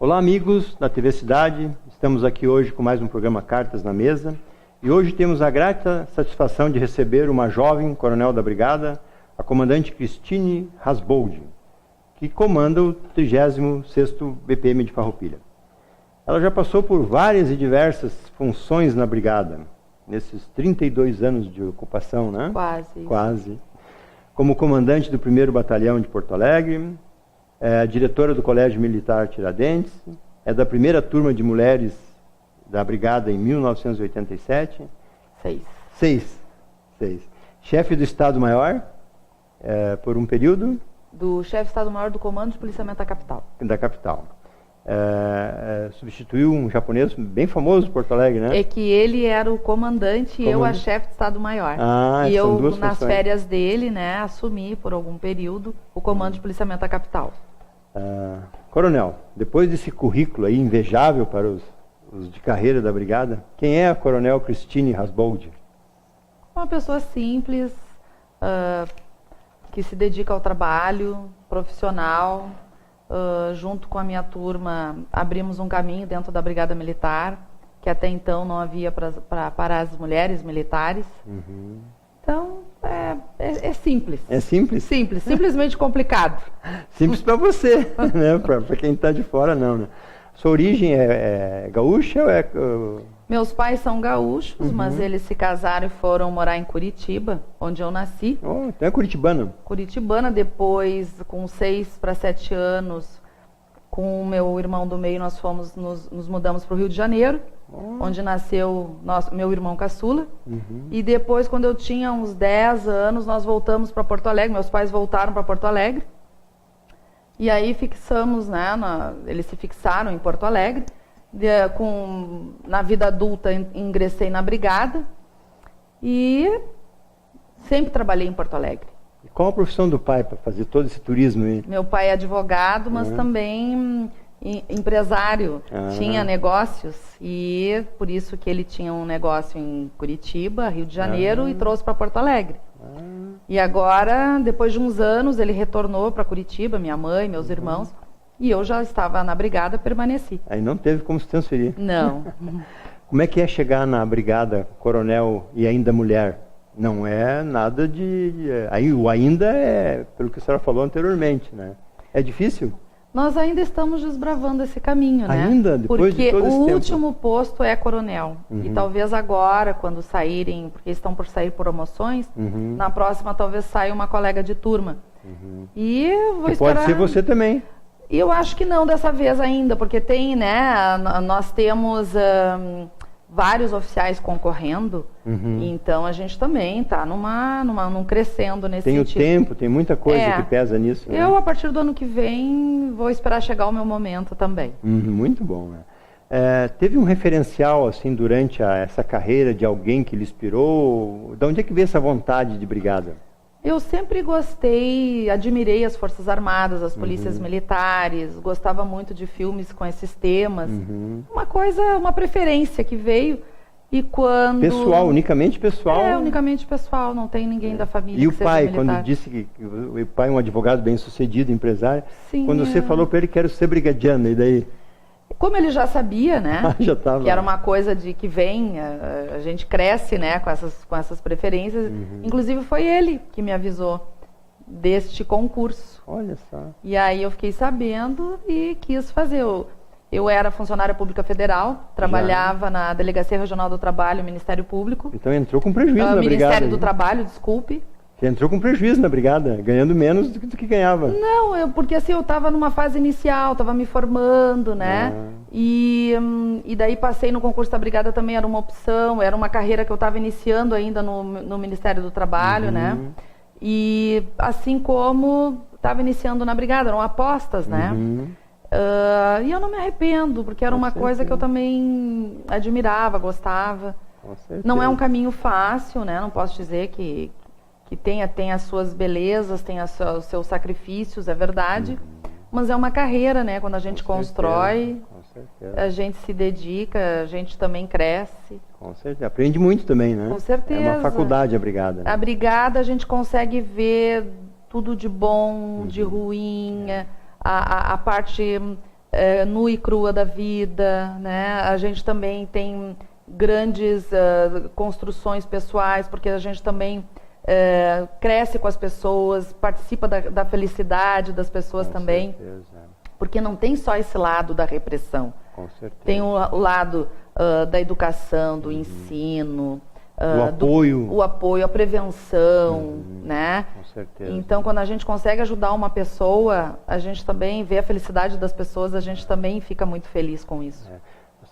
Olá, amigos da TV Cidade. Estamos aqui hoje com mais um programa Cartas na Mesa. E hoje temos a grata satisfação de receber uma jovem coronel da Brigada, a comandante Cristine Hasbold, que comanda o 36º BPM de Farroupilha. Ela já passou por várias e diversas funções na Brigada, nesses 32 anos de ocupação, né? Quase. Como comandante do 1º Batalhão de Porto Alegre, é diretora do Colégio Militar Tiradentes, é da primeira turma de mulheres da Brigada em 1987. Seis. Chefe do Estado-Maior, por um período? Do chefe de Estado-Maior do Comando de Policiamento da Capital. Da capital. Substituiu um japonês bem famoso de Porto Alegre, né? É que ele era o comandante e eu a chefe de Estado-Maior. E eu, nas férias dele, né, assumi por algum período o Comando de Policiamento da Capital. Coronel, depois desse currículo aí invejável para os de carreira da Brigada, quem é a Coronel Cristine Hasbold? Uma pessoa simples, que se dedica ao trabalho, profissional. Junto com a minha turma, abrimos um caminho dentro da Brigada Militar, que até então não havia para as mulheres militares. Uhum. Então, é simples. É simples? Simples, simplesmente complicado. Simples para você, né? Para quem está de fora, não, né? Sua origem é gaúcha ou é... Meus pais são gaúchos, mas eles se casaram e foram morar em Curitiba, onde eu nasci. Então é curitibana? Curitibana. Depois, com 6 para 7 anos, com o meu irmão do meio, nós nos mudamos para o Rio de Janeiro, onde nasceu meu irmão caçula. E depois, quando eu tinha uns 10 anos, nós voltamos para Porto Alegre. Meus pais voltaram para Porto Alegre. E aí fixamos, né? Eles se fixaram em Porto Alegre. Na vida adulta ingressei na Brigada e sempre trabalhei em Porto Alegre. E qual a profissão do pai para fazer todo esse turismo aí? Meu pai é advogado, mas também empresário. Tinha negócios e por isso que ele tinha um negócio em Curitiba, Rio de Janeiro e trouxe para Porto Alegre. E agora, depois de uns anos, ele retornou para Curitiba, minha mãe, meus irmãos. E eu já estava na Brigada, permaneci. Aí não teve como se transferir? Não. Como é que é chegar na Brigada, coronel e ainda mulher? Não é nada Aí o ainda é, pelo que a senhora falou anteriormente, né? É difícil? Nós ainda estamos desbravando esse caminho, né? Ainda? Depois de todo esse tempo? Porque o último posto é coronel. E talvez agora, quando saírem, porque estão por sair promoções, na próxima talvez saia uma colega de turma. E vou esperar... Pode ser você também. E eu acho que não dessa vez ainda, porque tem, né, nós temos vários oficiais concorrendo, então a gente também está num crescendo nesse sentido. Tem o tempo, tem muita coisa que pesa nisso. Né? Eu, a partir do ano que vem, vou esperar chegar o meu momento também. Muito bom, né? Teve um referencial, assim, durante essa carreira de alguém que lhe inspirou? De onde é que veio essa vontade de brigada? Eu sempre gostei, admirei as Forças Armadas, as polícias militares, gostava muito de filmes com esses temas. Uma preferência que veio. E quando... Pessoal, unicamente pessoal? Unicamente pessoal, não tem ninguém da família que seja militar. E o pai, quando disse que o pai é um advogado bem-sucedido, empresário, Sim, quando você falou para ele que era ser brigadiano, e daí... Como ele já sabia, né? Já tava. Que era uma coisa de que vem, a gente cresce, né, com essas preferências. Inclusive foi ele que me avisou deste concurso. Olha só. E aí eu fiquei sabendo e quis fazer. Eu era funcionária pública federal, trabalhava na Delegacia Regional do Trabalho, Ministério Público. Então entrou com prejuízo na Brigada. Ministério do Trabalho, desculpe. Você entrou com prejuízo na Brigada, ganhando menos do que ganhava. Não, porque assim, eu estava numa fase inicial, estava me formando, né? E daí passei no concurso da Brigada, também era uma opção, era uma carreira que eu estava iniciando ainda no Ministério do Trabalho, né? E assim como estava iniciando na Brigada, eram apostas, né? E eu não me arrependo, porque era uma coisa que eu também admirava, gostava. Não é um caminho fácil, né? Não posso dizer que tem as suas belezas, tem os seus sacrifícios, é verdade. Mas é uma carreira, né? Quando a gente constrói, a gente se dedica, a gente também cresce. Com certeza. Aprende muito também, né? Com certeza. É uma faculdade a Brigada. Né? A Brigada a gente consegue ver tudo de bom, de ruim, a parte nua e crua da vida, né? A gente também tem grandes construções pessoais, porque a gente também cresce com as pessoas, participa da felicidade das pessoas com também. Certeza. Porque não tem só esse lado da repressão. Com certeza. Tem o lado da educação, do ensino, o apoio, a prevenção, né? Com certeza. Então, quando a gente consegue ajudar uma pessoa, a gente também vê a felicidade das pessoas, a gente também fica muito feliz com isso.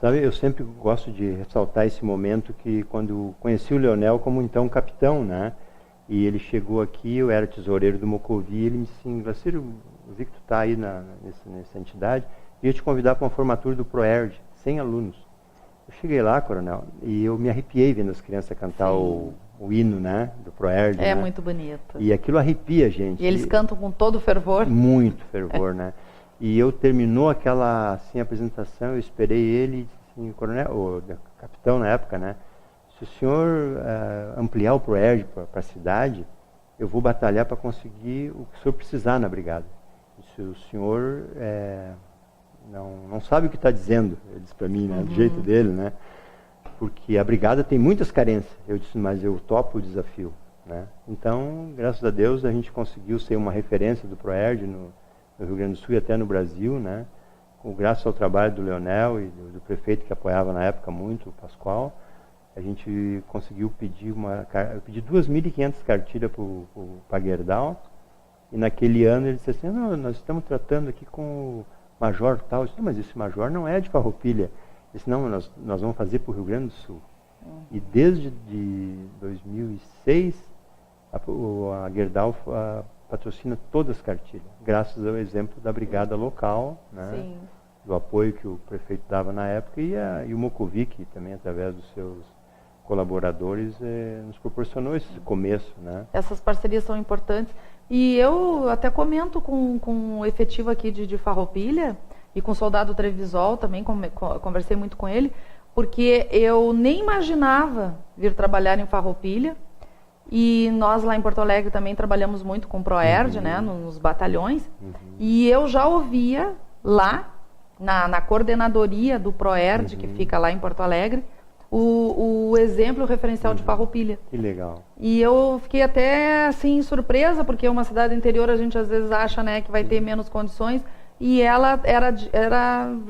Sabe, eu sempre gosto de ressaltar esse momento que quando conheci o Leonel como então capitão, né? E ele chegou aqui, eu era tesoureiro do Mocovi, ele me disse assim, Glacírio, eu vi que tu está aí nessa entidade, ia te convidar para uma formatura do ProERD, 100 alunos. Eu cheguei lá, coronel, e eu me arrepiei vendo as crianças cantar o hino, né, do ProERD. É, né? muito bonito. E aquilo arrepia a gente. E eles cantam com todo fervor. Muito fervor, né? E eu terminou aquela assim, apresentação, eu esperei ele, e disse assim, coronel, o capitão na época, né? Se o senhor ampliar o ProERD para a cidade, eu vou batalhar para conseguir o que o senhor precisar na brigada. Se o senhor não sabe o que está dizendo, ele disse para mim, né, do jeito dele, né? Porque a brigada tem muitas carências. Eu disse, mas eu topo o desafio, né? Então, graças a Deus, a gente conseguiu ser uma referência do ProERD no Rio Grande do Sul e até no Brasil, né? Graças ao trabalho do Leonel e do prefeito que apoiava na época muito, o Pascoal, a gente conseguiu pedir eu pedi 2.500 cartilhas para Gerdau, e naquele ano ele disse assim, não, nós estamos tratando aqui com o major tal. Eu disse, não, mas esse major não é de Farroupilha. Ele disse, não, nós vamos fazer para o Rio Grande do Sul. E desde 2006, a Gerdau patrocina todas as cartilhas, graças ao exemplo da brigada local, né? Sim. Do apoio que o prefeito dava na época, e o Mocovi, que também, através dos seus colaboradores, nos proporcionou esse começo, né? Essas parcerias são importantes. E eu até comento com o efetivo aqui de Farroupilha e com o soldado Trevisol também, conversei muito com ele, porque eu nem imaginava vir trabalhar em Farroupilha. E nós lá em Porto Alegre também trabalhamos muito com o ProERD, né, nos batalhões. E eu já ouvia lá, na coordenadoria do ProERD, que fica lá em Porto Alegre, o exemplo, o referencial de Farroupilha. Que legal. E eu fiquei até assim surpresa, porque uma cidade interior a gente às vezes acha, né, que vai ter menos condições, e ela era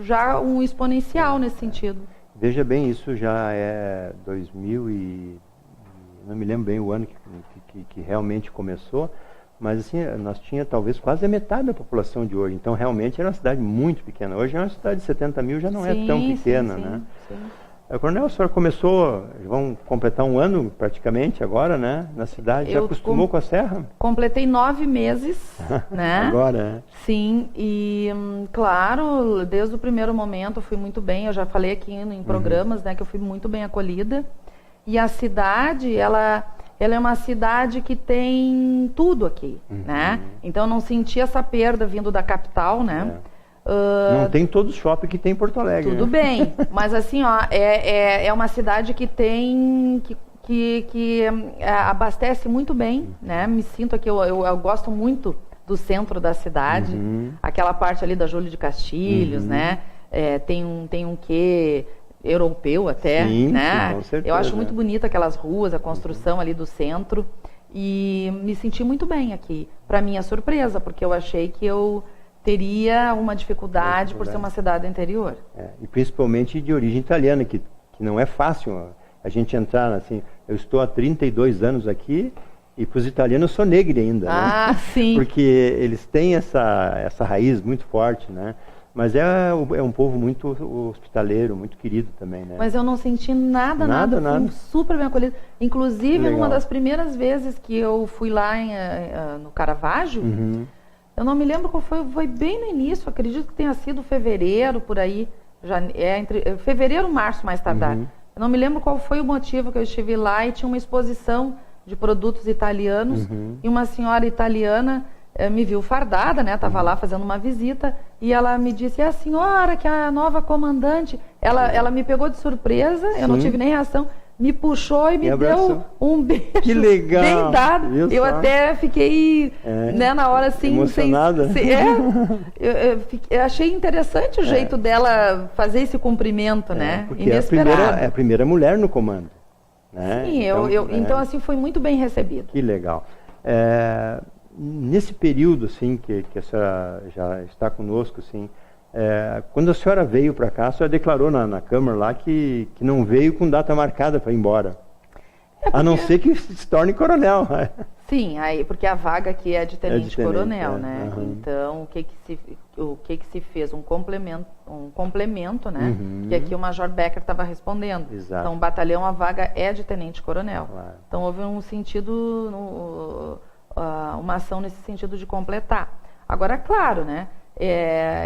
já um exponencial nesse sentido. Veja bem, isso já é 2000 e... não me lembro bem o ano que realmente começou, mas assim, nós tínhamos talvez quase a metade da população de hoje, então realmente era uma cidade muito pequena. Hoje é uma cidade de 70 mil, já não é tão pequena, né? Sim. Coronel, a senhora começou, vão completar um ano praticamente agora, né, na cidade, já acostumou com a serra? Completei 9 meses, né? Agora, né? Sim, e claro, desde o primeiro momento eu fui muito bem, eu já falei aqui em programas, né, que eu fui muito bem acolhida. E a cidade, ela é uma cidade que tem tudo aqui, né? Então eu não senti essa perda vindo da capital, né? Não tem todo o shopping que tem em Porto Alegre. Tudo bem, mas assim, ó, é uma cidade que tem, que abastece muito bem, né? Me sinto aqui, eu gosto muito do centro da cidade, aquela parte ali da Júlio de Castilhos, né? Tem um quê europeu até, sim, né? Sim, com certeza. Eu acho muito bonita aquelas ruas, a construção ali do centro, e me senti muito bem aqui. Para minha surpresa, porque eu achei que eu teria uma dificuldade por ser uma cidade interior. E principalmente de origem italiana, que não é fácil a gente entrar assim. Eu estou há 32 anos aqui e para os italianos eu sou negro ainda, né? Sim. Porque eles têm essa raiz muito forte, né? Mas é um povo muito hospitaleiro, muito querido também, né? Mas eu não senti nada. Fui super bem acolhido. Inclusive, numa das primeiras vezes que eu fui lá no Caravaggio, eu não me lembro qual foi bem no início, acredito que tenha sido fevereiro, por aí, entre fevereiro, março, mais tardar. Eu não me lembro qual foi o motivo que eu estive lá e tinha uma exposição de produtos italianos e uma senhora italiana me viu fardada, né? Estava lá fazendo uma visita e ela me disse, é a senhora que é a nova comandante. Ela me pegou de surpresa, eu não tive nem reação. me puxou e me deu um beijo. Que legal! Bem dado. Eu até fiquei, né, na hora assim... Emocionada? Eu achei interessante o jeito dela fazer esse cumprimento, né? Porque é a primeira mulher no comando. Né? Sim, então assim foi muito bem recebido. Que legal. Nesse período assim que a senhora já está conosco, assim, quando a senhora veio para cá, a senhora declarou na Câmara lá que não veio com data marcada para ir embora. A não ser que se torne coronel. Sim, porque a vaga aqui é de tenente-coronel, né? Então, o que se fez? Um complemento, né? Que aqui o Major Becker estava respondendo. Exato. Então, o batalhão, a vaga é de tenente-coronel. Claro. Então, houve um sentido, uma ação nesse sentido de completar. Agora, claro, né?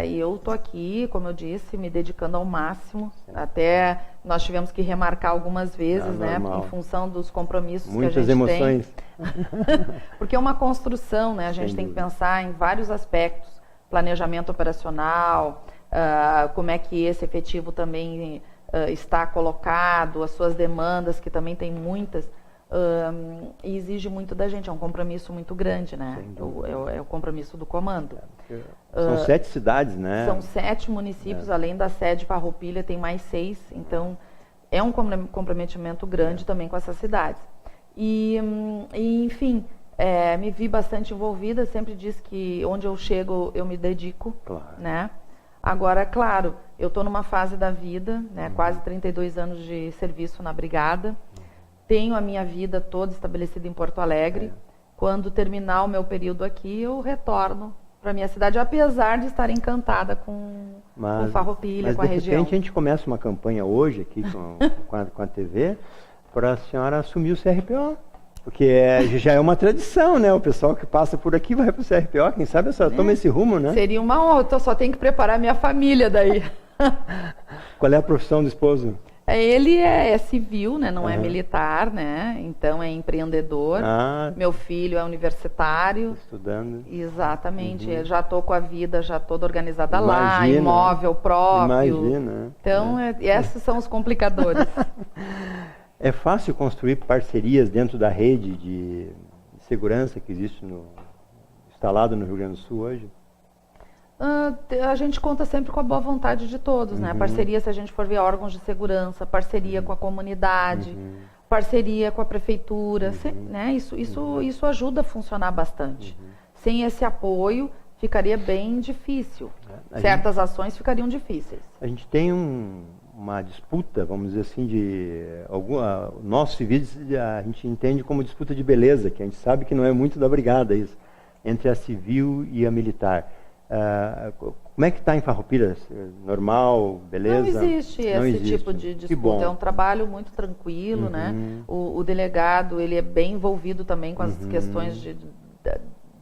Eu estou aqui, como eu disse, me dedicando ao máximo. Sim. Até nós tivemos que remarcar algumas vezes, né? Em função dos compromissos Muitas que a gente emoções. tem. Porque é uma construção, né? A gente tem que pensar em vários aspectos. Planejamento operacional, como é que esse efetivo também está colocado, as suas demandas, que também tem muitas. E exige muito da gente, é um compromisso muito grande, né? É o compromisso do comando. São 7 cidades, né? São 7 municípios, além da sede Farroupilha, tem mais 6, então é um comprometimento grande também com essas cidades. E enfim, me vi bastante envolvida, sempre disse que onde eu chego eu me dedico, claro. Né? Agora, claro, eu estou numa fase da vida, né? Quase 32 anos de serviço na Brigada. Tenho a minha vida toda estabelecida em Porto Alegre. Quando terminar o meu período aqui, eu retorno para minha cidade, apesar de estar encantada com Farroupilha, com a região. Mas de repente a gente começa uma campanha hoje aqui com a TV para a senhora assumir o CRPO. Porque já é uma tradição, né? O pessoal que passa por aqui vai para o CRPO. Quem sabe a senhora toma esse rumo, né? Seria uma honra. Eu só tenho que preparar minha família daí. Qual é a profissão do esposo? Ele é civil, né? Não é militar, né? Então é empreendedor. Meu filho é universitário. Estudando. Exatamente. Já estou com a vida já toda organizada lá, imóvel próprio. Imagina. Então, esses são os complicadores. É fácil construir parcerias dentro da rede de segurança que existe instalado no Rio Grande do Sul hoje? A gente conta sempre com a boa vontade de todos, né? Parceria, se a gente for ver órgãos de segurança, parceria com a comunidade, parceria com a prefeitura, né? Isso ajuda a funcionar bastante. Sem esse apoio, ficaria bem difícil. Certas ações ficariam difíceis. A gente tem uma disputa, vamos dizer assim, nossos civis a gente entende como disputa de beleza, que a gente sabe que não é muito da brigada isso, entre a civil e a militar. Como é que está em Farroupilha? Normal, beleza? Não existe esse tipo de disputa. É um trabalho muito tranquilo, né? O delegado, ele é bem envolvido também com as questões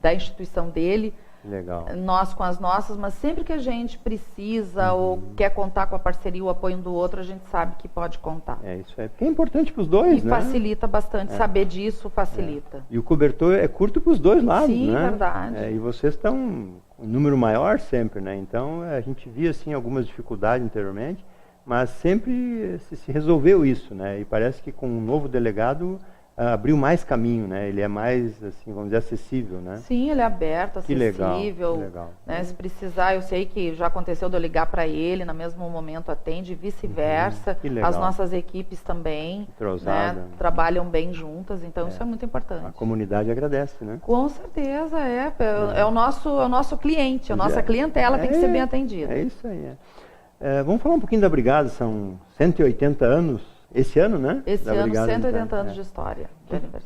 da instituição dele. Legal. Nós com as nossas, mas sempre que a gente precisa ou quer contar com a parceria, o apoio um do outro, a gente sabe que pode contar. Isso é. Porque é importante para os dois, né? E facilita bastante, saber disso facilita. E o cobertor é curto para os dois lados, Sim, né? Verdade. E vocês estão um número maior sempre, né? Então a gente via assim algumas dificuldades anteriormente, mas sempre se resolveu isso, né? E parece que com um novo delegado abriu mais caminho, né? Ele é mais, assim, vamos dizer, acessível, né? Sim, ele é aberto, acessível. Que legal. Né? Se precisar, eu sei que já aconteceu de eu ligar para ele, no mesmo momento atende, e vice-versa. Legal. As nossas equipes também, né, trabalham bem juntas, então isso é muito importante. A comunidade agradece, né? Com certeza, é o nosso cliente, a nossa clientela tem que ser bem atendida. É isso aí. Vamos falar um pouquinho da Brigada, são 180 anos. Esse ano, né? Esse ano, 180 anos de história.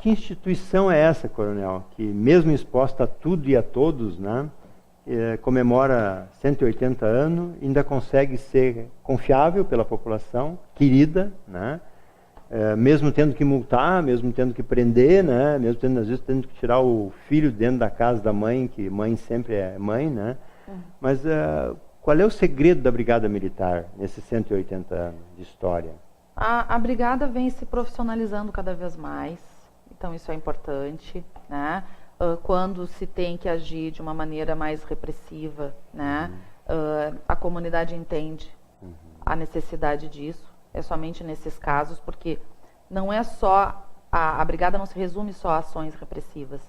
Que instituição é essa, coronel? Que mesmo exposta a tudo e a todos, né? Comemora 180 anos, ainda consegue ser confiável pela população, querida, né? Mesmo tendo que multar, mesmo tendo que prender, né? Mesmo tendo, às vezes, tendo que tirar o filho dentro da casa da mãe, que mãe sempre é mãe, né? Mas qual é o segredo da Brigada Militar nesses 180 anos de história? A Brigada vem se profissionalizando cada vez mais, então isso é importante, né? Quando se tem que agir de uma maneira mais repressiva, né? A comunidade entende a necessidade disso, é somente nesses casos, porque não é só, a brigada não se resume só a ações repressivas.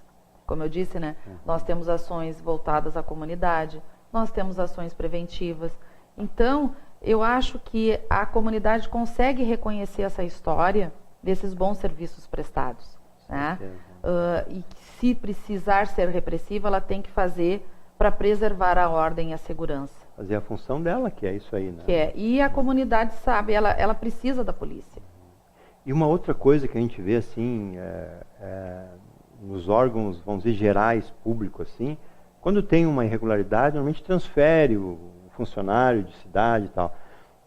Como eu disse, né? Nós temos ações voltadas à comunidade, nós temos ações preventivas. Então, eu acho que a comunidade consegue reconhecer essa história desses bons serviços prestados. Né? E se precisar ser repressiva, ela tem que fazer para preservar a ordem e a segurança. Fazer a função dela, que é isso aí, né? E a comunidade sabe, ela precisa da polícia. E uma outra coisa que a gente vê, assim, nos órgãos, vamos dizer, gerais, públicos, assim, quando tem uma irregularidade, normalmente transfere o funcionário de cidade e tal.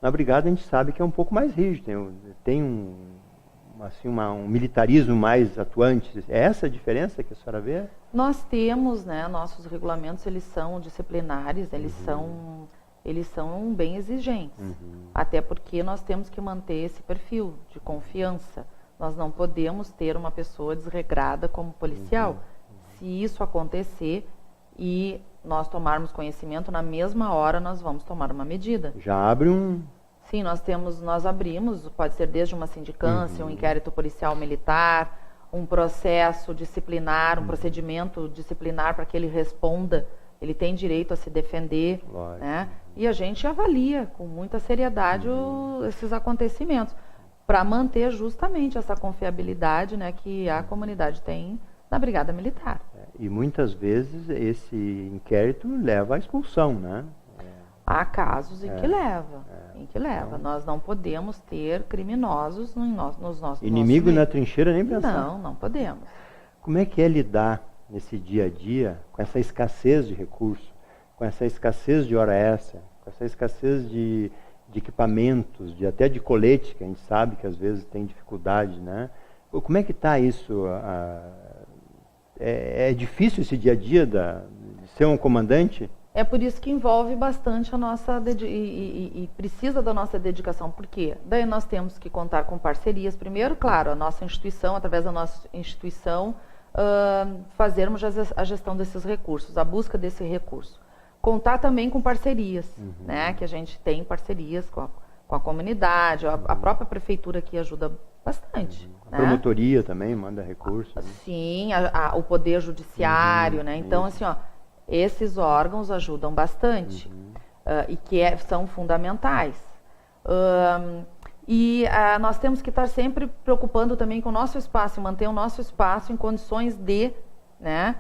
Na brigada a gente sabe que é um pouco mais rígido, tem um militarismo mais atuante. É essa a diferença que a senhora vê? Nós temos, né, nossos regulamentos, eles são disciplinares, eles são bem exigentes. Até porque nós temos que manter esse perfil de confiança. Nós não podemos ter uma pessoa desregrada como policial. Se isso acontecer e nós tomarmos conhecimento, na mesma hora nós vamos tomar uma medida. Já abre um... Sim, nós abrimos, pode ser desde uma sindicância, um inquérito policial militar, um processo disciplinar, um procedimento disciplinar para que ele responda. Ele tem direito a se defender, né? E a gente avalia com muita seriedade esses acontecimentos, para manter justamente essa confiabilidade, né, que a comunidade tem na Brigada Militar. E muitas vezes esse inquérito leva à expulsão, né? Há casos em que leva, Então, nós não podemos ter criminosos nos nossos inimigo na trincheira, nem pensar. Não podemos. Como é que é lidar nesse dia a dia com essa escassez de recursos, com essa escassez de hora extra, com essa escassez de equipamentos, até de colete, que a gente sabe que às vezes tem dificuldade, né? Como é que está isso? É difícil esse dia a dia de ser um comandante? É por isso que envolve bastante a nossa e precisa da nossa dedicação. Por quê? Daí nós temos que contar com parcerias. Primeiro, claro, a nossa instituição, através da nossa instituição, fazermos a gestão desses recursos, a busca desse recurso. Contar também com parcerias, né? Que a gente tem parcerias com a comunidade, a própria prefeitura que ajuda bastante. A promotoria também manda recursos. Né? Sim, o poder judiciário, né? Então, assim, esses órgãos ajudam bastante e são fundamentais. Nós temos que estar sempre preocupando também com o nosso espaço, manter o nosso espaço em condições de, né,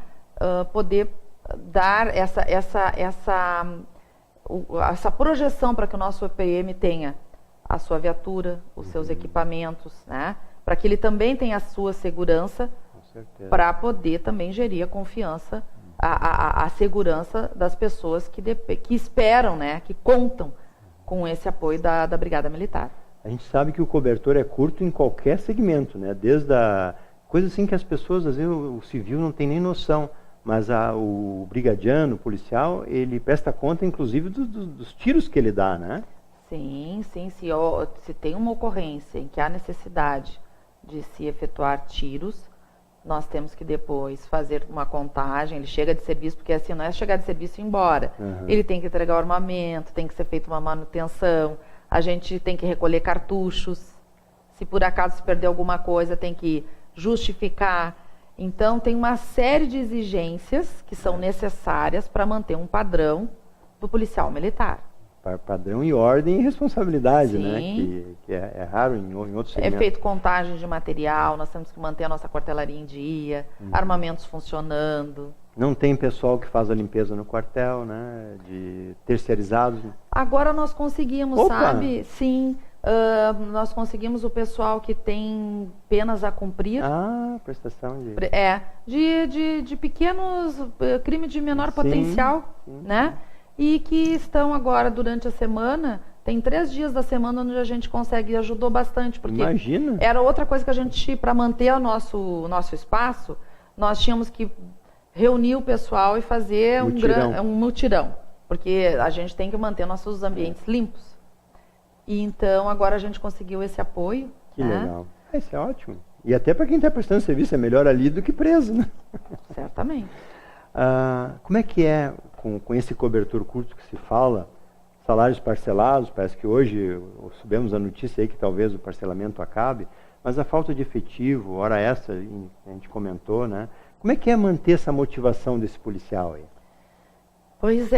poder dar essa projeção para que o nosso EPM tenha a sua viatura, os seus equipamentos, né, para que ele também tenha a sua segurança, para poder também gerir a confiança, a segurança das pessoas que esperam, né, que contam com esse apoio da Brigada Militar. A gente sabe que o cobertor é curto em qualquer segmento, né? Desde a coisa assim que as pessoas, às vezes o civil não tem nem noção, mas o brigadiano, o policial, ele presta conta inclusive dos tiros que ele dá, né? Sim. Se tem uma ocorrência em que há necessidade de se efetuar tiros, nós temos que depois fazer uma contagem. Ele chega de serviço, porque assim, não é chegar de serviço e ir embora. Ele tem que entregar o armamento, tem que ser feita uma manutenção, a gente tem que recolher cartuchos. Se por acaso se perder alguma coisa, tem que justificar. Então, tem uma série de exigências que são necessárias para manter um padrão do policial militar. Padrão e ordem e responsabilidade, né? Que é raro em outros segmentos. É feito contagem de material, nós temos que manter a nossa quartelaria em dia, armamentos funcionando. Não tem pessoal que faz a limpeza no quartel, né? De terceirizados. Agora nós conseguimos, sabe? Sim, nós conseguimos o pessoal que tem penas a cumprir. Prestação de... de pequenos crimes de menor potencial, né? E que estão agora durante a semana, tem 3 dias da semana onde a gente consegue, ajudou bastante, porque imagina. Era outra coisa que a gente, para manter o nosso espaço, nós tínhamos que reunir o pessoal e fazer um mutirão, porque a gente tem que manter nossos ambientes limpos. E então agora a gente conseguiu esse apoio. Que legal. Isso é ótimo. E até para quem está prestando serviço é melhor ali do que preso, né? Certamente. Como é que é com esse cobertor curto que se fala? salários parcelados, parece que hoje subimos a notícia aí que talvez o parcelamento acabe, mas a falta de efetivo, hora extra, a gente comentou, né? Como é que é manter essa motivação desse policial aí? Pois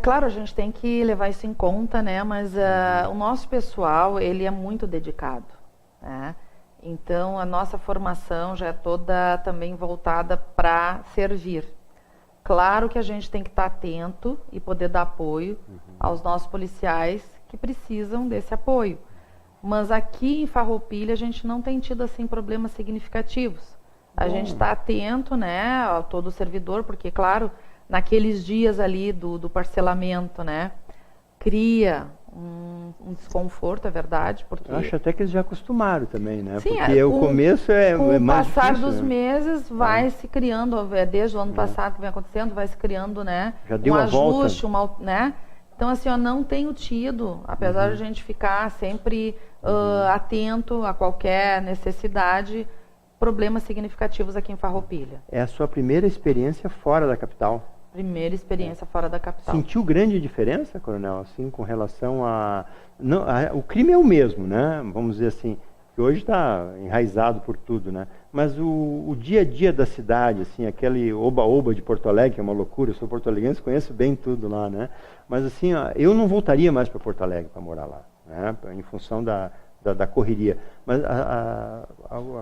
claro, a gente tem que levar isso em conta, né? Mas o nosso pessoal, ele é muito dedicado, né? Então, a nossa formação já é toda também voltada para servir. Claro que a gente tem que estar atento e poder dar apoio aos nossos policiais que precisam desse apoio. Mas aqui em Farroupilha a gente não tem tido assim problemas significativos. A gente está atento, né, a todo o servidor, porque claro, naqueles dias ali do parcelamento, né, cria um desconforto, é verdade, porque... Eu acho até que eles já acostumaram também, né? Sim, porque o começo é mais difícil. Com o passar dos meses, vai se criando, desde o ano passado que vem acontecendo, vai se criando, né? Já deu uma ajuste, volta. né? Então, assim, eu não tenho tido, apesar de a gente ficar sempre atento a qualquer necessidade, problemas significativos aqui em Farroupilha. É a sua primeira experiência fora da capital? Primeira experiência fora da capital. Sentiu grande diferença, coronel, assim, com relação a... o crime é o mesmo, né? Vamos dizer assim, que hoje está enraizado por tudo, né? Mas o dia a dia da cidade, assim, aquele oba-oba de Porto Alegre, que é uma loucura, eu sou porto-alegrense, conheço bem tudo lá, né? Mas assim, eu não voltaria mais para Porto Alegre para morar lá, né? Em função da correria. Mas a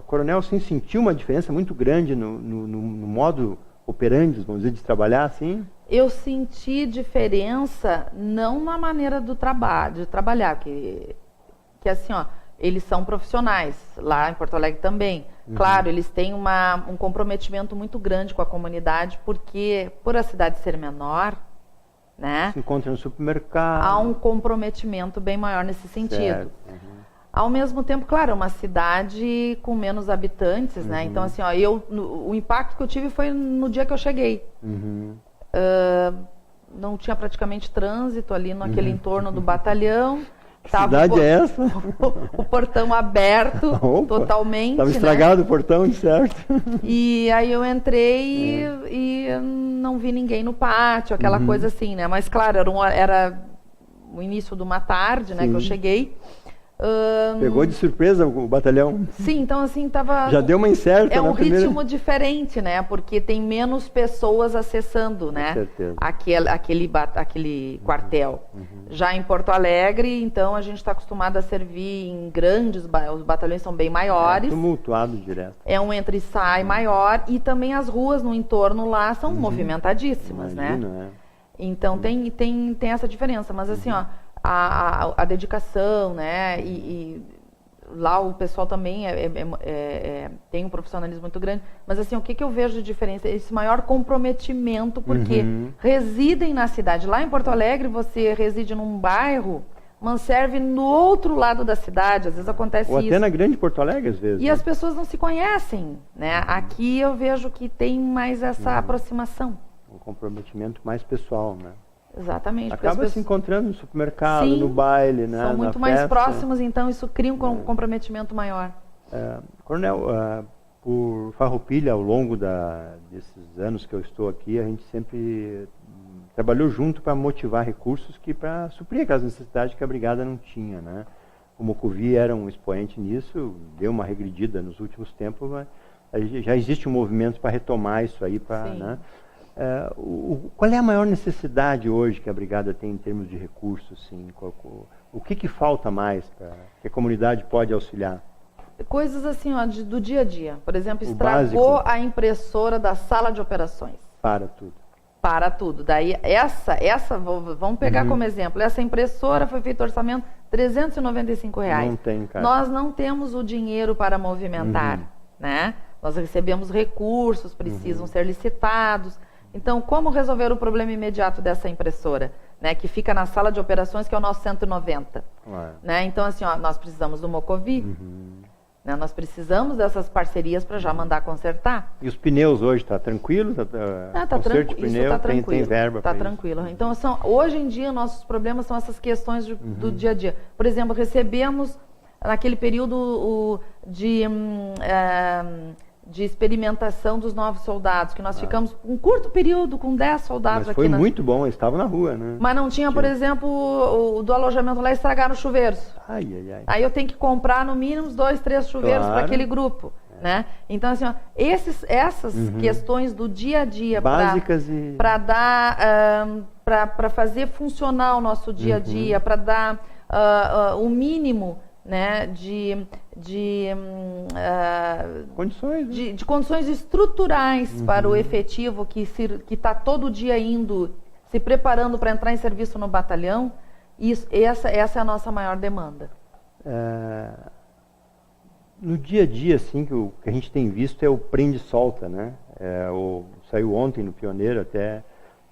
coronel, assim, sentiu uma diferença muito grande no modo operandi, vamos dizer, de trabalhar, assim? Eu senti diferença não na maneira de trabalhar, que assim, ó, eles são profissionais, lá em Porto Alegre também. Claro, eles têm um comprometimento muito grande com a comunidade, porque por a cidade ser menor, né? Se encontra no supermercado. Há um comprometimento bem maior nesse sentido. Ao mesmo tempo, claro, é uma cidade com menos habitantes, né? Então, assim, ó, o impacto que eu tive foi no dia que eu cheguei. Não tinha praticamente trânsito ali naquele entorno do batalhão. Que cidade é essa? O portão aberto, totalmente. Estava estragado, né? O portão, de certo. E aí eu entrei e não vi ninguém no pátio, aquela coisa assim, né? Mas, claro, era o início de uma tarde, né, que eu cheguei. Pegou de surpresa o batalhão? Sim, então assim, tava... Já deu uma incerta, é um ritmo diferente, né? Porque tem menos pessoas acessando, né? certeza. Aquele quartel. Já em Porto Alegre, então, a gente está acostumado a servir em grandes... Os batalhões são bem maiores. Tumultuado direto. É um entra e sai maior. E também as ruas no entorno lá são movimentadíssimas, Imagino, né? Tem essa diferença. Mas assim, ó... A dedicação, né? E lá o pessoal também tem um profissionalismo muito grande. Mas assim, o que eu vejo de diferença? Esse maior comprometimento, porque residem na cidade. Lá em Porto Alegre, você reside num bairro, mas serve no outro lado da cidade. Às vezes acontece isso. Ou até na grande Porto Alegre, às vezes. E as pessoas não se conhecem, né? Aqui eu vejo que tem mais essa aproximação. Um comprometimento mais pessoal, né? Exatamente. Acaba se encontrando no supermercado, Sim, no baile, né? São muito mais próximos, então isso cria um comprometimento maior. Coronel, por Farroupilha, ao longo desses anos que eu estou aqui, a gente sempre trabalhou junto para motivar recursos para suprir aquelas necessidades que a brigada não tinha, né? O Mocovi era um expoente nisso, deu uma regredida nos últimos tempos, mas já existe um movimento para retomar isso aí, né? Qual é a maior necessidade hoje que a brigada tem em termos de recursos? Assim, o que falta mais para que a comunidade pode auxiliar? Coisas assim, ó, do dia a dia. Por exemplo, estragou a impressora da sala de operações. Para tudo. Para tudo. Daí vamos pegar como exemplo. Essa impressora foi feito orçamento R$395. Não tem, cara. Nós não temos o dinheiro para movimentar, né? Nós recebemos recursos, precisam ser licitados. Então, como resolver o problema imediato dessa impressora, né, que fica na sala de operações, que é o nosso 190? Né? Então, assim, ó, nós precisamos do Mocovi, né, nós precisamos dessas parcerias para já mandar consertar. E os pneus hoje, está tranquilo? Conserto de pneu, tá tranquilo, tem verba para isso? Está tranquilo. Então, hoje em dia, nossos problemas são essas questões do dia a dia. Por exemplo, recebemos, naquele período de de experimentação dos novos soldados, que nós ficamos um curto período com 10 soldados Mas foi aqui. muito bom, eles estavam na rua, né? Mas não tinha, por exemplo, o do alojamento lá, estragaram os chuveiros. Aí eu tenho que comprar no mínimo uns 2, 3 chuveiros para aquele grupo. Né? Então, assim, ó, essas questões do dia a dia básicas para dar, para fazer funcionar o nosso dia a dia, para dar o mínimo, né, de condições estruturais para o efetivo que está todo dia indo, se preparando para entrar em serviço no batalhão. Essa é a nossa maior demanda. No dia a dia, assim, que a gente tem visto é o prende e solta, né? Saiu ontem no Pioneiro até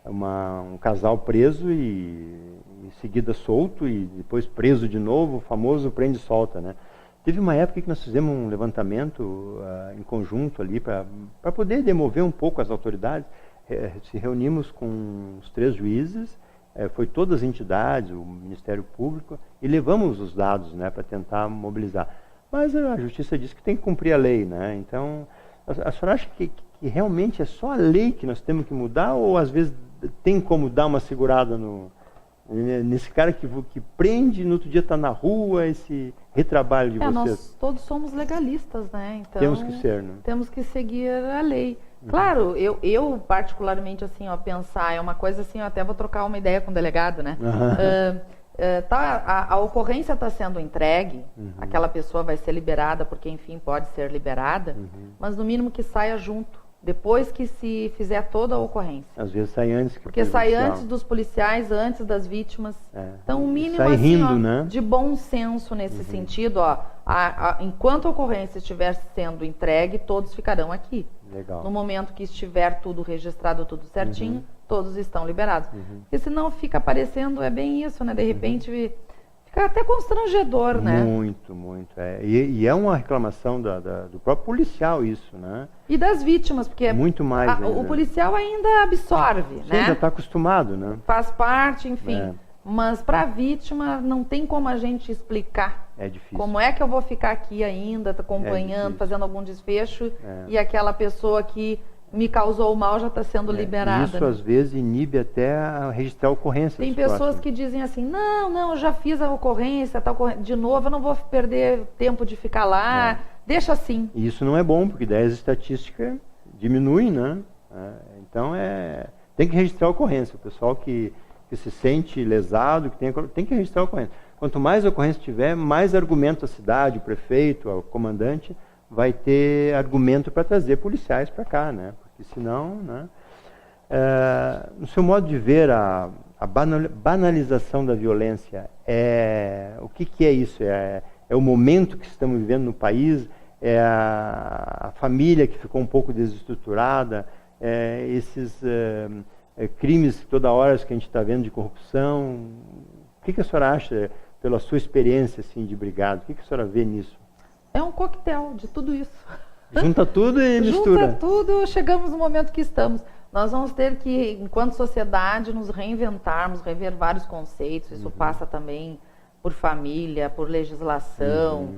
um casal preso e em seguida solto e depois preso de novo, o famoso prende e solta, né? Teve uma época que nós fizemos um levantamento em conjunto ali para poder demover um pouco as autoridades. Se reunimos com os 3 juízes, foi todas as entidades, o Ministério Público, e levamos os dados, né, para tentar mobilizar. Mas a Justiça diz que tem que cumprir a lei, né? Então, a senhora acha que realmente é só a lei que nós temos que mudar, ou às vezes tem como dar uma segurada nesse cara que prende e no outro dia está na rua, esse retrabalho de vocês? Nós todos somos legalistas, né? Então, temos que ser, né? Temos que seguir a lei. Claro, eu particularmente, assim, ó, pensar, é uma coisa assim, eu até vou trocar uma ideia com o delegado, né? A ocorrência está sendo entregue, aquela pessoa vai ser liberada, porque enfim pode ser liberada, mas no mínimo que saia junto, depois que se fizer toda a ocorrência. Às vezes sai antes. Porque sai antes dos policiais, antes das vítimas. Então o mínimo sai assim, rindo, ó, né? de bom senso nesse sentido, ó, enquanto a ocorrência estiver sendo entregue, todos ficarão aqui. Legal. No momento que estiver tudo registrado, tudo certinho, todos estão liberados. Porque senão fica parecendo, é bem isso, né? De repente fica até constrangedor, né? Muito, muito. E é uma reclamação do próprio policial isso, né? E das vítimas, porque muito mais o policial ainda absorve, Sim, né? já está acostumado, né? Faz parte, enfim. Mas para a vítima não tem como a gente explicar. É difícil. Como é que eu vou ficar aqui ainda, acompanhando, fazendo algum desfecho, e aquela pessoa que me causou o mal já está sendo liberada. Isso às vezes inibe até a registrar a ocorrência. Tem pessoas que dizem assim, não, eu já fiz a ocorrência, de novo, eu não vou perder tempo de ficar lá, deixa assim. E isso não é bom, porque daí as estatísticas diminuem, né? Então tem que registrar a ocorrência. O pessoal que se sente lesado, tem que registrar a ocorrência. Quanto mais ocorrência tiver, mais argumento a cidade, o prefeito, o comandante, vai ter argumento para trazer policiais para cá, né? Porque senão, né? No seu modo de ver, a banalização da violência, o que é isso? É o momento que estamos vivendo no país? É a família que ficou um pouco desestruturada? Esses crimes toda hora que a gente está vendo de corrupção? O que a senhora acha, pela sua experiência assim, de brigada? O que a senhora vê nisso? É um coquetel de tudo isso. Junta tudo e mistura. Junta tudo, chegamos no momento que estamos. Nós vamos ter que, enquanto sociedade, nos reinventarmos, rever vários conceitos. Isso passa também por família, por legislação,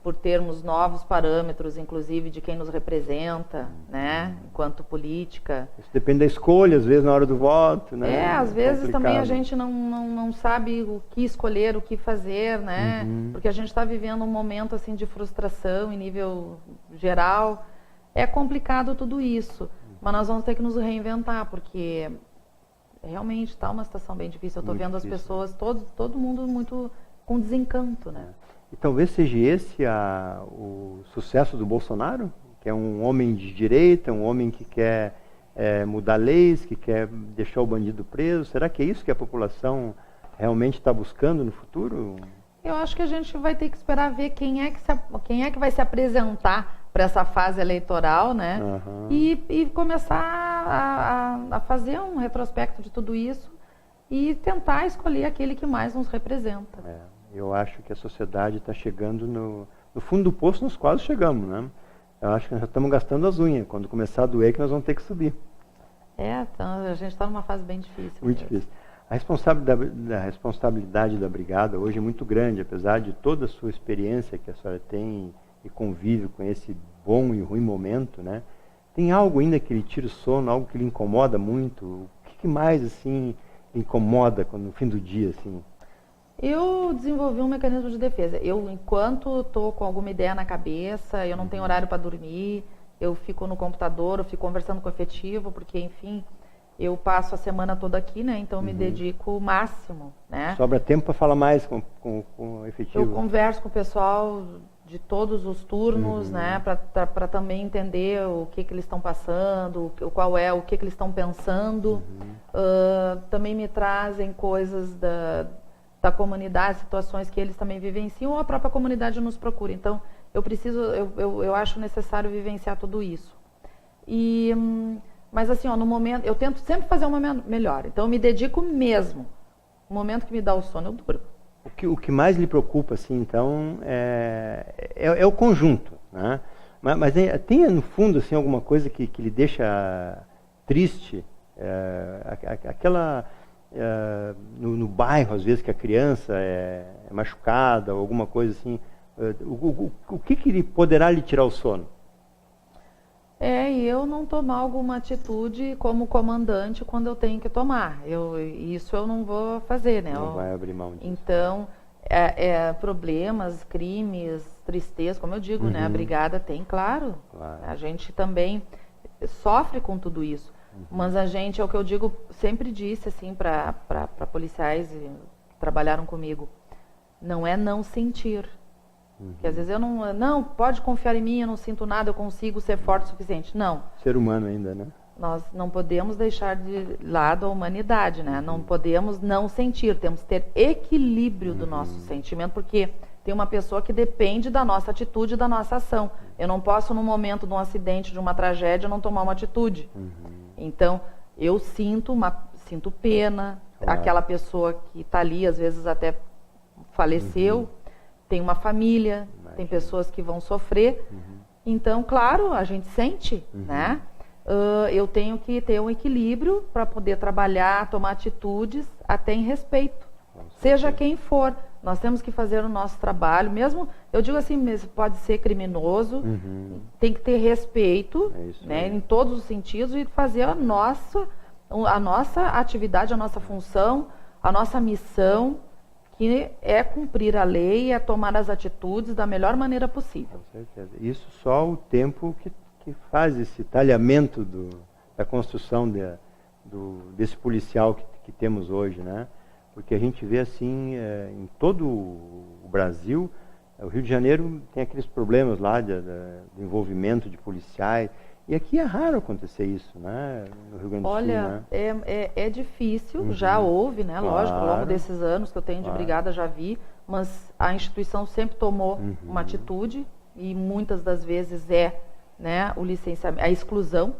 por termos novos parâmetros, inclusive, de quem nos representa, né, enquanto política. Isso depende da escolha, às vezes, na hora do voto, né? Às vezes também a gente não sabe o que escolher, o que fazer, né? Porque a gente está vivendo um momento, assim, de frustração em nível geral. É complicado tudo isso, mas nós vamos ter que nos reinventar, porque realmente está uma situação bem difícil. Eu estou vendo as pessoas, todo mundo muito com desencanto, né? E talvez seja esse o sucesso do Bolsonaro, que é um homem de direita, um homem que quer mudar leis, que quer deixar o bandido preso. Será que é isso que a população realmente está buscando no futuro? Eu acho que a gente vai ter que esperar ver quem é que vai se apresentar para essa fase eleitoral, né? E começar a fazer um retrospecto de tudo isso e tentar escolher aquele que mais nos representa. Eu acho que a sociedade está chegando no fundo do poço, nós quase chegamos, né? Eu acho que nós já estamos gastando as unhas. Quando começar a doer, que nós vamos ter que subir. Então, a gente está numa fase bem difícil. Muito difícil. A responsabilidade da brigada hoje é muito grande, apesar de toda a sua experiência que a senhora tem e convive com esse bom e ruim momento, né? Tem algo ainda que lhe tira o sono, algo que lhe incomoda muito? O que mais, assim, lhe incomoda no fim do dia, assim? Eu desenvolvi um mecanismo de defesa. Eu, enquanto estou com alguma ideia na cabeça, eu não tenho horário para dormir, eu fico no computador, eu fico conversando com o efetivo, porque, enfim, eu passo a semana toda aqui, né? Então, me dedico o máximo, né? Sobra tempo para falar mais com o efetivo? Eu converso com o pessoal de todos os turnos, né? Para também entender o que eles estão passando, o que eles estão pensando. Também me trazem coisas da comunidade, situações que eles também vivenciam, ou a própria comunidade nos procura. Então, eu acho necessário vivenciar tudo isso. Mas assim, no momento, eu tento sempre fazer uma melhor. Então, eu me dedico mesmo. No momento que me dá o sono, eu durmo. O que mais lhe preocupa, assim, então, é o conjunto, né? Mas tem, no fundo, assim, alguma coisa que lhe deixa triste? No bairro, às vezes, que a criança é machucada, ou alguma coisa assim. O que lhe poderá lhe tirar o sono? Eu não tomar alguma atitude como comandante quando eu tenho que tomar. Isso eu não vou fazer, né? Não vai abrir mão disso. Então, problemas, crimes, tristeza, como eu digo, né? A brigada tem, claro. A gente também sofre com tudo isso. Mas a gente, é o que eu digo, sempre disse assim para policiais que trabalharam comigo, não é não sentir. Porque às vezes eu não, pode confiar em mim, eu não sinto nada, eu consigo ser forte o suficiente. Não. Ser humano ainda, né? Nós não podemos deixar de lado a humanidade, né? Não podemos não sentir, temos que ter equilíbrio do nosso sentimento, porque tem uma pessoa que depende da nossa atitude, da nossa ação. Eu não posso, no momento de um acidente, de uma tragédia, não tomar uma atitude. Então, eu sinto pena, aquela pessoa que está ali, às vezes até faleceu, tem uma família, tem pessoas que vão sofrer. Então, claro, a gente sente, né? Eu tenho que ter um equilíbrio para poder trabalhar, tomar atitudes, até em respeito. Seja quem for, nós temos que fazer o nosso trabalho, mesmo, eu digo assim mesmo, pode ser criminoso, tem que ter respeito, né, em todos os sentidos, e fazer a nossa atividade, a nossa função, a nossa missão, que é cumprir a lei e é tomar as atitudes da melhor maneira possível. Com certeza. Isso só o tempo que faz esse talhamento da construção desse policial que temos hoje, né? Porque a gente vê assim, em todo o Brasil, o Rio de Janeiro tem aqueles problemas lá do envolvimento de policiais, e aqui é raro acontecer isso, né? No Rio Grande do Sul, Olha, né? é difícil, já houve, né? Lógico, ao longo desses anos que eu tenho de brigada já vi, mas a instituição sempre tomou uma atitude, e muitas das vezes né, o licenciamento, a exclusão.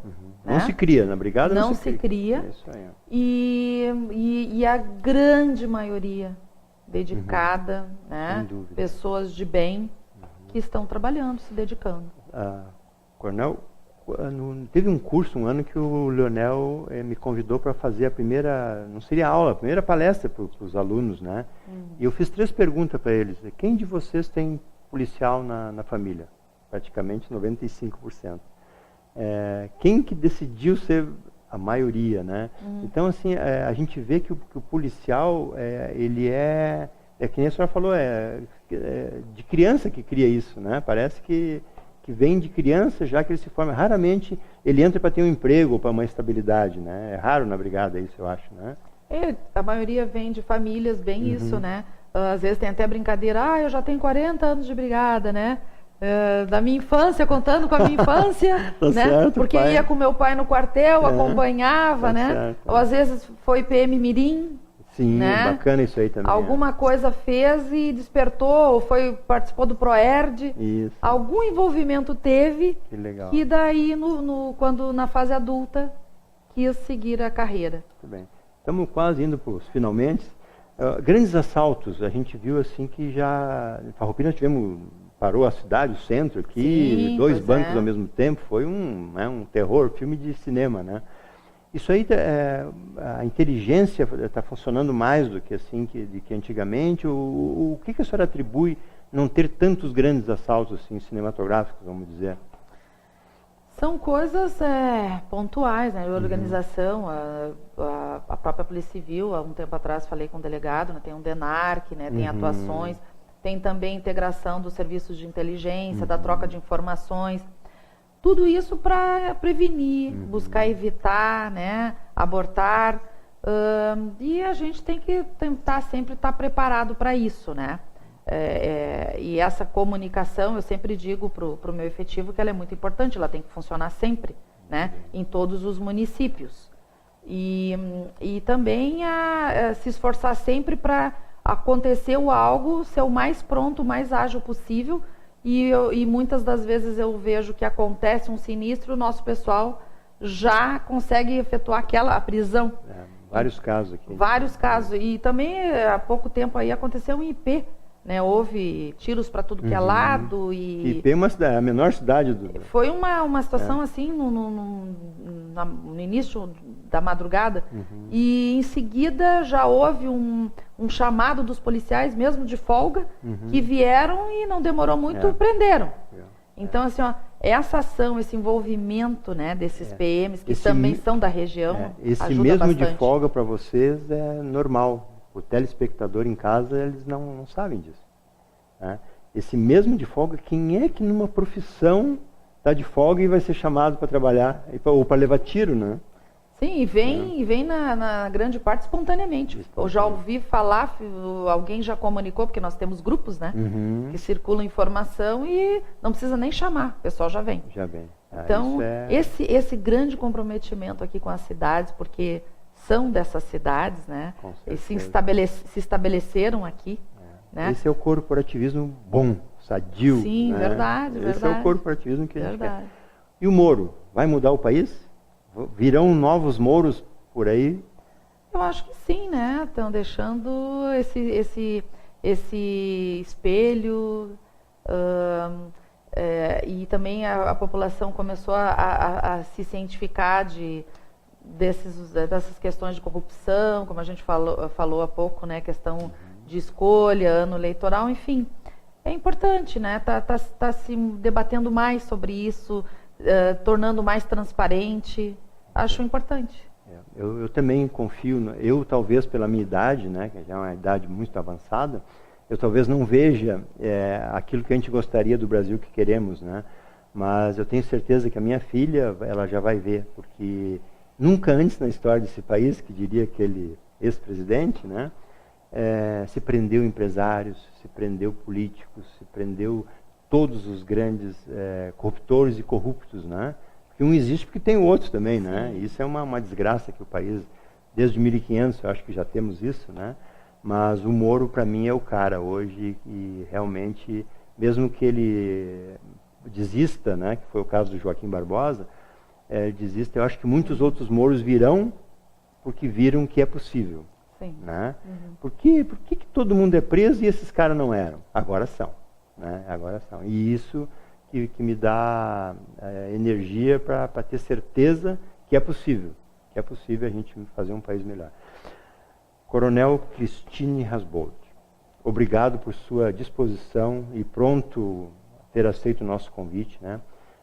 Não se cria, na brigada não se cria. Isso aí. E a grande maioria dedicada, né? Pessoas de bem que estão trabalhando, se dedicando. Coronel, teve um curso um ano que o Leonel me convidou para fazer a primeira, não seria aula, a primeira palestra para os alunos, né? E eu fiz 3 perguntas para eles. Quem de vocês tem policial na família? Praticamente 95%. Quem que decidiu ser a maioria, né? Então, assim, a gente vê que o policial, ele é que nem a senhora falou, de criança que cria isso, né? Parece que vem de criança, já que ele se forma. Raramente ele entra para ter um emprego ou para uma estabilidade, né? É raro na brigada isso, eu acho, né? A maioria vem de famílias bem isso, né? Às vezes tem até brincadeira, eu já tenho 40 anos de brigada, né? Da minha infância, contando com a minha infância, tá né? Certo, porque pai. Ia com meu pai no quartel, acompanhava, tá né? Certo. Ou às vezes foi PM Mirim. Sim, né? Bacana isso aí também. Alguma coisa fez e despertou, ou participou do ProERD. Isso. Algum envolvimento teve. Que legal. Que daí, quando na fase adulta, quis seguir a carreira. Muito bem. Estamos quase indo para os finalmente. Grandes assaltos, a gente viu assim que já... Em Farroupilha parou a cidade, o centro aqui, Sim, 2 bancos ao mesmo tempo, foi um terror, filme de cinema, né? Isso aí, a inteligência está funcionando mais do que assim que antigamente. O que a senhora atribui não ter tantos grandes assaltos assim, cinematográficos, vamos dizer? São coisas pontuais, né? Organização, a própria Polícia Civil, há um tempo atrás falei com o delegado, né? Tem um DENARC, né? Tem atuações, tem também integração dos serviços de inteligência, da troca de informações, tudo isso para prevenir, buscar evitar, né? Abortar, e a gente tem que tentar sempre estar preparado para isso, né? E essa comunicação, eu sempre digo para o meu efetivo que ela é muito importante, ela tem que funcionar sempre, né, em todos os municípios. E também se esforçar sempre para acontecer algo, ser o mais pronto, o mais ágil possível. E muitas das vezes eu vejo que acontece um sinistro, o nosso pessoal já consegue efetuar a prisão. Vários casos aqui. Vários casos. E também há pouco tempo aí aconteceu um IP. Né, houve tiros para tudo que é lado. IP é a menor cidade do... Foi uma situação assim no início da madrugada. E em seguida já houve um chamado dos policiais, mesmo de folga, que vieram e não demorou muito, prenderam. Então, assim, essa ação, esse envolvimento, né, desses PMs, que também são da região, esse ajuda mesmo bastante. De folga para vocês é normal. O telespectador em casa, eles não sabem disso. Né? Esse mesmo de folga, quem é que numa profissão está de folga e vai ser chamado para trabalhar, ou para levar tiro, né? Sim, e vem na grande parte espontaneamente. Eu já ouvi falar, alguém já comunicou, porque nós temos grupos, né? Que circulam informação e não precisa nem chamar, o pessoal já vem. Já vem. Então, esse grande comprometimento aqui com as cidades, porque são dessas cidades, né? E se estabeleceram aqui. Né? Esse é o corporativismo bom, sadio. Sim, né? verdade. Esse é o corporativismo que a gente quer. E o Moro? Vai mudar o país? Virão novos Moros por aí? Eu acho que sim, né? Estão deixando esse espelho. E também a população começou a se cientificar dessas questões de corrupção, como a gente falou há pouco, né? Questão de escolha, ano eleitoral, enfim. É importante, né? Tá se debatendo mais sobre isso, tornando mais transparente. Acho importante. Eu também confio, eu talvez pela minha idade, né? Que já é uma idade muito avançada, eu talvez não veja aquilo que a gente gostaria do Brasil que queremos, né? Mas eu tenho certeza que a minha filha, ela já vai ver, porque nunca antes na história desse país, que diria aquele ex-presidente, né? Se prendeu empresários, se prendeu políticos, se prendeu todos os grandes corruptores e corruptos, né? Porque um existe porque tem outros também, né? E isso é uma desgraça que o país, desde 1500, eu acho que já temos isso, né? Mas o Moro, para mim, é o cara hoje e realmente, mesmo que ele desista, né? Que foi o caso do Joaquim Barbosa, desista, eu acho que muitos outros Moros virão porque viram que é possível. Né? Por que todo mundo é preso e esses caras não eram? Agora são. Né? Agora são. E isso que me dá energia para ter certeza que é possível a gente fazer um país melhor. Coronel Cristine Hasbold, obrigado por sua disposição e pronto ter aceito o nosso convite. Né?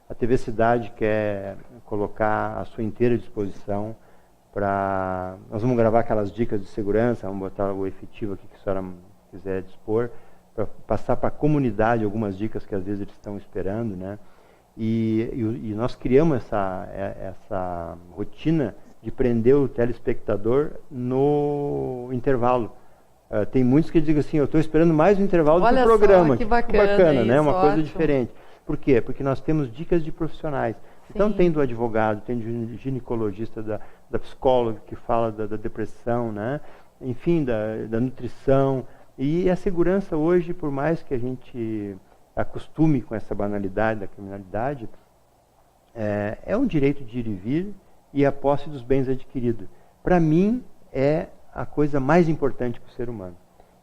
A TV Cidade quer colocar à sua inteira disposição. Nós vamos gravar aquelas dicas de segurança, vamos botar o efetivo aqui que a senhora quiser dispor, para passar para a comunidade algumas dicas que às vezes eles estão esperando, né? E nós criamos essa rotina de prender o telespectador no intervalo. Tem muitos que dizem assim, eu estou esperando mais o intervalo do que o programa. Olha só, que bacana, né? Uma coisa ótimo. diferente. Por quê? Porque nós temos dicas de profissionais. Então tem do advogado, tem do ginecologista, da psicóloga que fala da depressão, né? Enfim, da nutrição. E a segurança hoje, por mais que a gente acostume com essa banalidade da criminalidade, é um direito de ir e vir e a posse dos bens adquiridos. Para mim, é a coisa mais importante para o ser humano.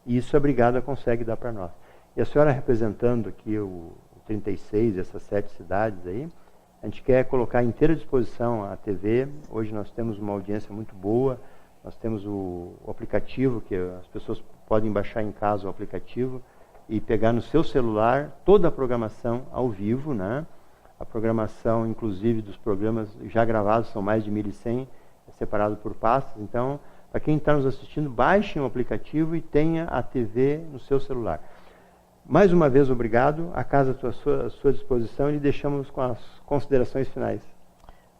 E isso a Brigada consegue dar para nós. E a senhora representando aqui o 36, essas 7 cidades aí, a gente quer colocar à inteira disposição a TV. Hoje nós temos uma audiência muito boa. Nós temos o aplicativo, que as pessoas podem baixar em casa o aplicativo. e pegar no seu celular toda a programação ao vivo, né? A programação, inclusive, dos programas já gravados, são mais de 1.100, separado por pastas. Então, para quem está nos assistindo, baixem o aplicativo e tenha a TV no seu celular. Mais uma vez, obrigado. A casa está à sua disposição e deixamos com as considerações finais.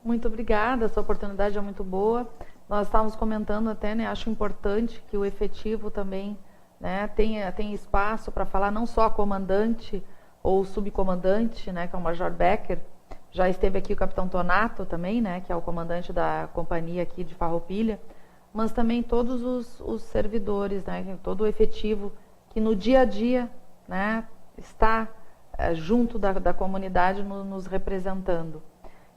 Muito obrigada, essa oportunidade é muito boa. Nós estávamos comentando até, né, acho importante que o efetivo também, né, tenha espaço para falar não só comandante ou subcomandante, né, que é o Major Becker. Já esteve aqui o Capitão Tonato também, né, que é o comandante da companhia aqui de Farroupilha, mas também todos os servidores, né, todo o efetivo que no dia a dia, né, está junto da comunidade nos representando.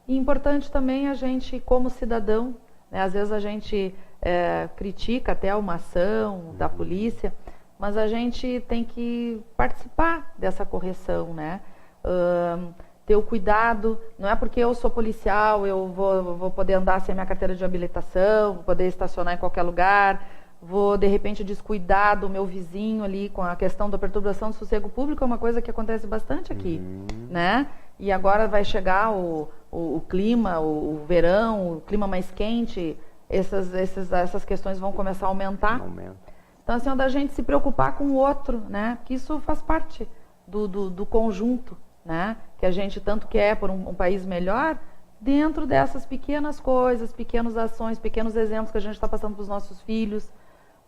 E importante também a gente, como cidadão, né, às vezes a gente critica até uma ação da polícia, mas a gente tem que participar dessa correção, né? Ter o cuidado, não é porque eu sou policial, eu vou poder andar sem minha carteira de habilitação, vou poder estacionar em qualquer lugar, vou, de repente, descuidar do meu vizinho ali com a questão da perturbação do sossego público, é uma coisa que acontece bastante aqui, né? E agora vai chegar o clima, o verão, o clima mais quente, essas questões vão começar a aumentar. Então, assim, é da gente se preocupar com o outro, né? Que isso faz parte do conjunto, né? Que a gente tanto quer por um país melhor, dentro dessas pequenas coisas, pequenas ações, pequenos exemplos que a gente está passando para os nossos filhos,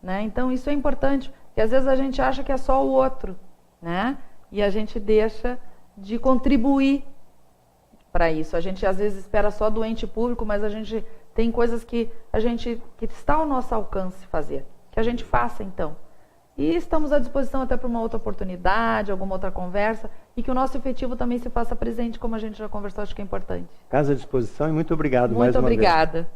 né? Então, isso é importante, porque às vezes a gente acha que é só o outro, né? E a gente deixa de contribuir para isso. A gente às vezes espera só do ente público, mas a gente tem coisas que está ao nosso alcance fazer, que a gente faça então. E estamos à disposição até para uma outra oportunidade, alguma outra conversa, e que o nosso efetivo também se faça presente, como a gente já conversou, acho que é importante. Casa à disposição e muito obrigado mais uma vez. Muito obrigada.